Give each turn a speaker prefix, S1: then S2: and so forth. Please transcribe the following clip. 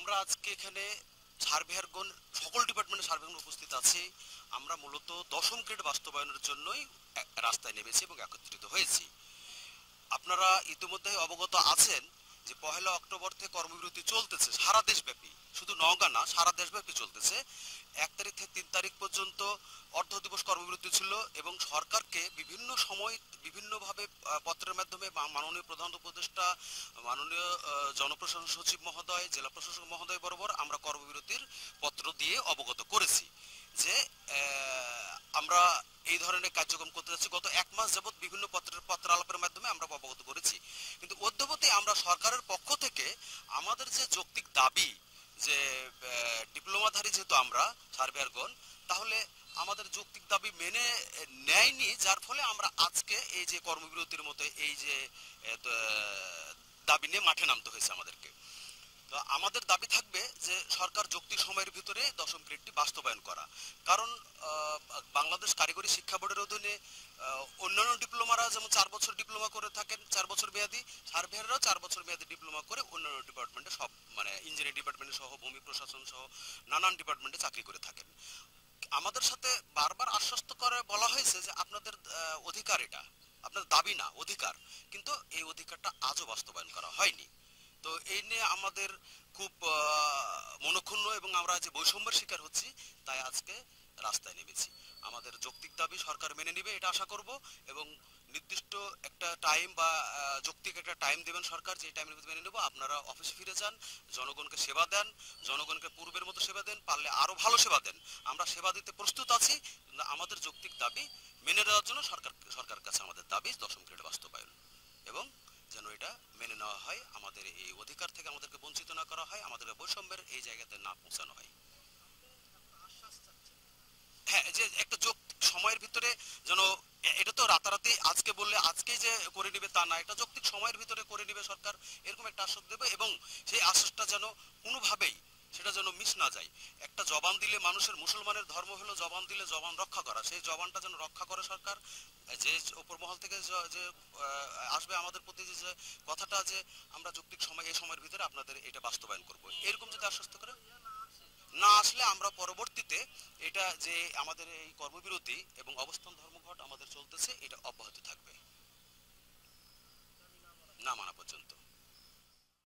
S1: আমরা আজকে এখানে সার্ভেয়ারগণ সকল ডিপার্টমেন্টের সার্ভেয়ারগণ উপস্থিত আছে। আমরা মূলত 10ম গ্রেড বাস্তবায়নের জন্যই রাস্তায় নেমেছি এবং একত্রিত হয়েছি। আপনারা ইতিমধ্যে অবগত আছেন যে 1 অক্টোবর থেকে কর্মবিরতি চলতেছে সারা দেশব্যাপী, শুধু নওগাঁ না, সারা দেশব্যাপী চলতেছে। 1 তারিখ থেকে 3 তারিখ পর্যন্ত অর্ধ দিবস কর্মবিরতি ছিল এবং সরকারকে বিভিন্ন সময় বিভিন্নভাবে পত্রের মাধ্যমে মাননীয় প্রধান উপদেষ্টা, মাননীয় জনপ্রশাসন সচিব মহোদয়, জেলা প্রশাসক মহোদয় বরাবর আমরা কর্মবিরতির পত্র দিয়ে অবগত করেছি যে আমরা এই ধরনের কার্যক্রম করতে যাচ্ছি। গত 1 মাস যাবৎ বিভিন্ন পত্রালাপের মাধ্যমে আমরা অবগত করেছি, কিন্তু অদ্যবধি আমরা সরকারের পক্ষ থেকে আমাদের যে যৌক্তিক দাবি যে ডিপ্লোমাধারী যেহেতু আমরা সার্ভেয়ারগণ, তাহলে আমাদের যৌক্তিক দাবি মেনে নেয়নি, যার ফলে আমরা আজকে এই যে কর্মবিরতির মতো এই যে দাবি নিয়ে মাঠে নামতে হয়েছে আমাদেরকে। তো আমাদের দাবি থাকবে যে সরকার যৌক্তিক সময়ের ভিতরে 10ম গ্রেডটি বাস্তবায়ন করা। কারণ বাংলাদেশ কারিগরি শিক্ষা বোর্ডের অধীনে অন্যান্য ডিপ্লোমারা যেমন 4 বছর ডিপ্লোমা করে থাকেন, 4 বছর মেয়াদী, সার্ভেয়াররাও 4 বছর মেয়াদী ডিপ্লোমা করে অন্যান্য ডিপার্টমেন্টে সব মানে ইঞ্জিনিয়ারিং ডিপার্টমেন্টে সহ ভূমি প্রশাসন সহ নানান ডিপার্টমেন্টে চাকরি করে থাকেন। আমাদের সাথে বারবার আশ্বস্ত করে বলা হয়েছে যে আপনাদের অধিকার, এটা আপনাদের দাবি না, অধিকার, কিন্তু এই অধিকারটা আজও বাস্তবায়ন করা হয়নি। তো এই নিয়ে আমাদের খুব মনক্ষুণ্ণ এবং আমরা যে বৈষম্যের শিকার হচ্ছি, তাই আজকে রাস্তায় নেমেছি। আমাদের যৌক্তিক দাবি সরকার মেনে নেবে এটা আশা করব, এবং নির্দিষ্ট একটা টাইম বা যৌক্তিক একটা টাইম দেবেন সরকার, যে টাইমের মধ্যে মেনে নেব। আপনারা অফিসে ফিরে যান, জনগণকে সেবা দেন, জনগণকে পূর্বের মতো সেবা দেন, পারলে আরো ভালো সেবা দেন। আমরা সেবা দিতে প্রস্তুত আছি। আমাদের যৌক্তিক দাবি মেনে নেওয়ার জন্য সরকার কাছে আমাদের দাবি 10ম গ্রেড বাস্তবায়ন, এবং যেন এটা মেনে নেওয়া হয়, আমাদের এই অধিকার থেকে আমাদেরকে বঞ্চিত না করা হয়, আমাদের বৈষম্যের এই জায়গাতে না পৌঁছানো হয়। হ্যাঁ, যে একটা যৌক্তিক সময়ের ভিতরে যেন, এটা তো রাতারাতি আজকে বললে আজকেই যে করে নিবে তা না, এটা যৌক্তিক সময়ের ভিতরে করে নিবে সরকার, এরকম একটা আশ্বাস দেবে, এবং সেই আশ্বাসটা যেন কোনোভাবেই সেটা যেন মিস না যায়। একটা জবান দিলে, মানুষের মুসলমানের ধর্ম হলো জবান দিলে জবান রক্ষা করা, সেই জবানটা যেন রক্ষা করে সরকার। যে উপর মহল থেকে যে আসবে আমাদের প্রতি যে কথাটা, যে আমরা যৌক্তিক সময় এই সময়ের ভিতরে আপনাদের এটা বাস্তবায়ন করব, এরকম যদি আশ্বস্ত করে না আসলে আমরা পরবর্তীতে এটা যে আমাদের এই কর্মবিরতি এবং অবস্থান ধর্মঘট আমাদের চলতেছে, এটা অব্যাহত থাকবে না মানা পর্যন্ত।